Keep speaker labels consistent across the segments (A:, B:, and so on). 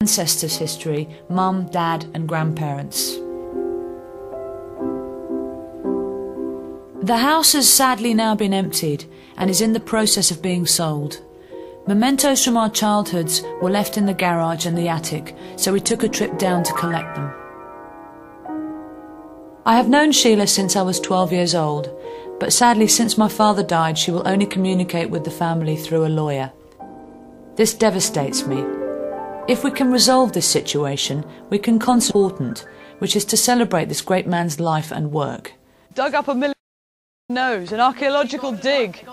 A: Ancestors' history, mum, dad and grandparents. The house has sadly now been emptied and is in the process of being sold. Mementos from our childhoods were left in the garage and the attic, so we took a trip down to collect them. I have known Sheila since I was 12 years old, but sadly since my father died she will only communicate with the family through a lawyer. This devastates me. If we can resolve this situation, we can concentrate on what's important, which is to celebrate this great man's life and work.
B: Dug up a million nose, an archaeological dig.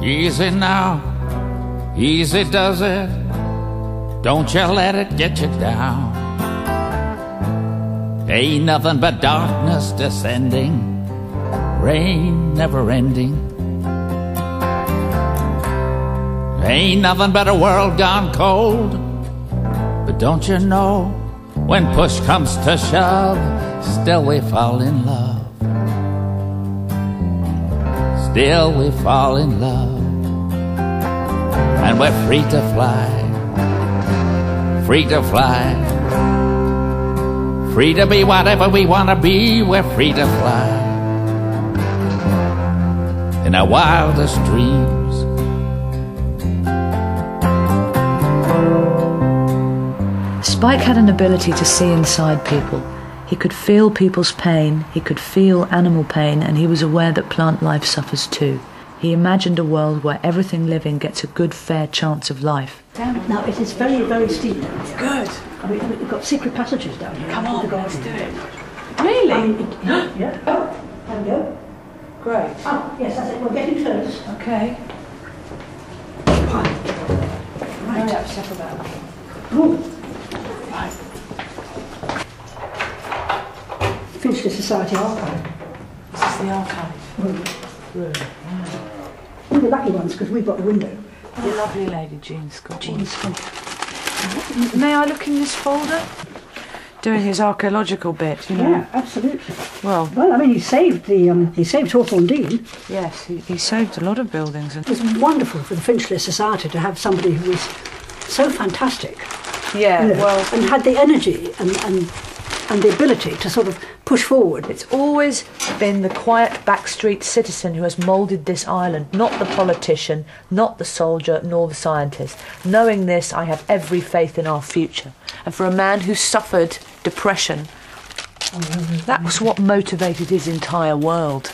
C: Easy now, easy does it. Don't you let it get you down. Ain't nothing but darkness descending, rain never ending. Ain't nothing but a world gone cold. But don't you know, when push comes to shove, still we fall in love. Still we fall in love. And we're free to fly, free to fly, free to be whatever we want to be. We're free to fly in our wildest dreams.
A: Spike had an ability to see inside people. He could feel people's pain, he could feel animal pain, and he was aware that plant life suffers too. He imagined a world where everything living gets a good, fair chance of life.
D: Now, it is very, very steep.
B: Good.
D: I mean, we've got secret passages down here.
B: Come on, let's do it. Really?
D: Yeah. Oh, there we go.
B: Great.
D: Oh, yes, that's it. We're getting close.
B: Okay.
D: Right.
B: Hurry up, step about.
D: Ooh.
B: Right.
D: Finchley Society Archive.
B: This is the archive
D: Room.
B: room.
D: We're the lucky ones because we've got the window.
B: The lovely lady, Jean Scott.
D: Jean Scott.
A: May I look in this folder? Doing his archaeological bit, you know.
D: Yeah, absolutely.
A: Well,
D: I mean, he saved Hawthorne Dean.
A: yes, he saved a lot of buildings. And
D: It was wonderful for the Finchley Society to have somebody who was so fantastic.
A: yeah,
D: You know,
A: well,
D: and had the energy and the ability to sort of push forward.
A: it's always been the quiet backstreet citizen who has moulded this island, not the politician, not the soldier, nor the scientist. Knowing this, I have every faith in our future. And for a man who suffered depression, that was what motivated his entire world.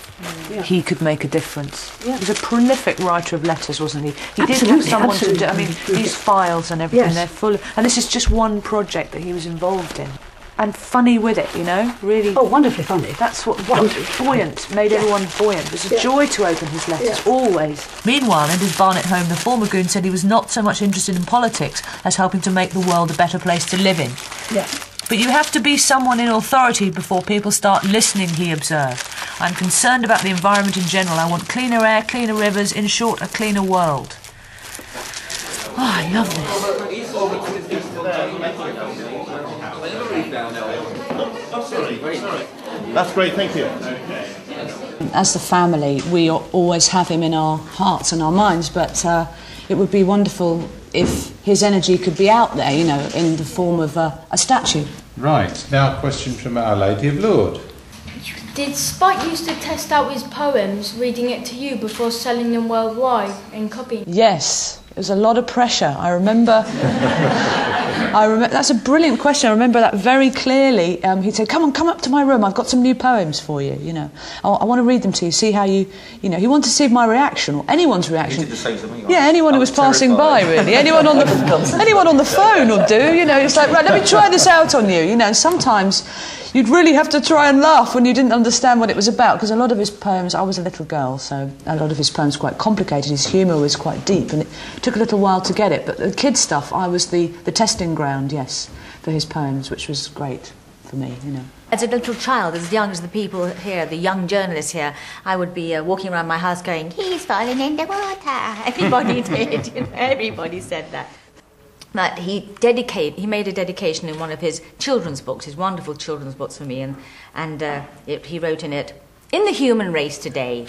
D: Yeah.
A: He could make a difference.
D: Yeah.
A: He was a prolific writer of letters, wasn't he? He did have
D: Absolutely,
A: someone to do. I mean,
D: absolutely.
A: these files and everything,
D: Yes.
A: they're full of, and this is just one project that he was involved in. And funny with it, you know, really.
D: Oh, wonderfully funny.
A: That's what
D: Wonderful.
A: buoyant, made everyone buoyant. It was a
D: Yeah.
A: joy to open his letters,
D: Yeah.
A: always. Meanwhile, in his Barnet home, the former goon said he was not so much interested in politics as helping to make the world a better place to live in.
D: Yeah.
A: But you have to be someone in authority before people start listening, he observed. I'm concerned about the environment in general. I want cleaner air, cleaner rivers, in short, a cleaner world. Oh, I love this.
E: That's great, thank you.
F: As the family, we always have him in our hearts and our minds, but it would be wonderful if his energy could be out there, you know, in the form of a statue.
E: Right, now a question from Our Lady of Lourdes.
G: Did Spike used to test out his poems, reading it to you before selling them worldwide and copying?
A: Yes, it was a lot of pressure. I remember. That's a brilliant question. I remember that very clearly. He'd say, "Come on, come up to my room. I've got some new poems for you. You know, I want to read them to you. See how you know." He wanted to see my reaction or anyone's reaction. Yeah, anyone who was passing by, really. Anyone on the phone would do. You know, it's like, right, let me try this out on you. You know, sometimes you'd really have to try and laugh when you didn't understand what it was about, because a lot of his poems, I was a little girl, so a lot of his poems were quite complicated. His humour was quite deep, and it took a little while to get it. But the kids' stuff, I was the testing ground, yes, for his poems, which was great for me, you know.
H: As a little child, as young as the people here, the young journalists here, I would be walking around my house going, "He's falling in the water." Everybody did, you know, everybody said that. But he made a dedication in one of his children's books, his wonderful children's books for me, and he wrote in it, in the human race today,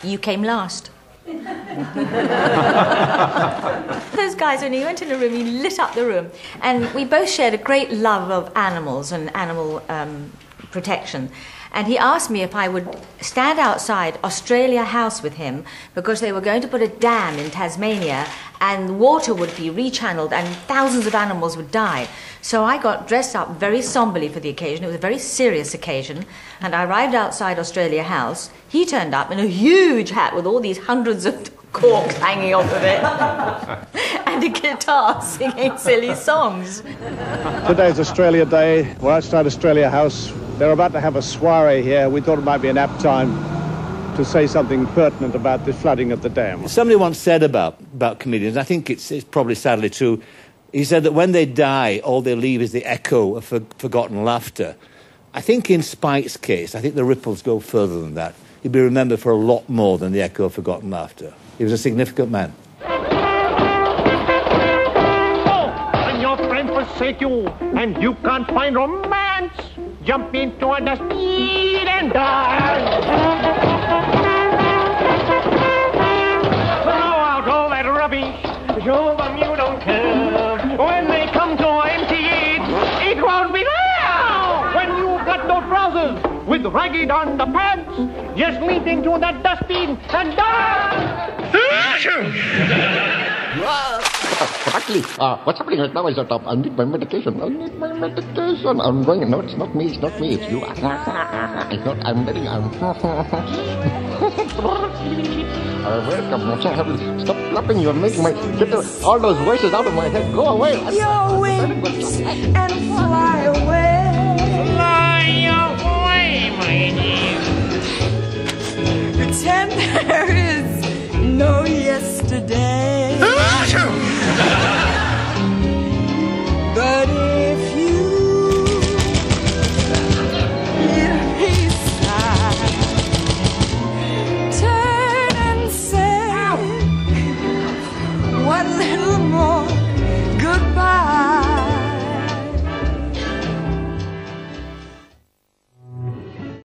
H: you came last. Those guys, when he went in the room, he lit up the room. And we both shared a great love of animals and animal protection. And he asked me if I would stand outside Australia House with him because they were going to put a dam in Tasmania and water would be rechanneled and thousands of animals would die. So I got dressed up very somberly for the occasion. It was a very serious occasion. And I arrived outside Australia House. He turned up in a huge hat with all these hundreds of corks hanging off of it and a guitar singing silly songs.
I: Today's Australia Day. We're outside Australia House. They're about to have a soiree here. We thought it might be an apt time to say something pertinent about the flooding of the dam.
J: Somebody once said about comedians, I think it's probably sadly true, he said that when they die, all they leave is the echo of forgotten laughter. I think in Spike's case, I think the ripples go further than that. He'd be remembered for a lot more than the echo of forgotten laughter. He was a significant man.
K: When your friends forsake you and you can't find romance, jump into a dustbin and die. Throw out all that rubbish, show them you don't care. When they come to empty it won't be there. When you've got no trousers with ragged underpants, just leap into that dustbin and die.
L: Actually, what's happening right now is that I need my medication. I'm going. No, it's not me. It's not me. It's you. It's not. I'm letting. Welcome. Stop clapping. You're making my get all those voices out of my head. Go away.
M: Your wings and fly away.
K: Fly away, my dear.
M: Pretend there is no yesterday. But if you hear me sigh, turn and say one little more goodbye.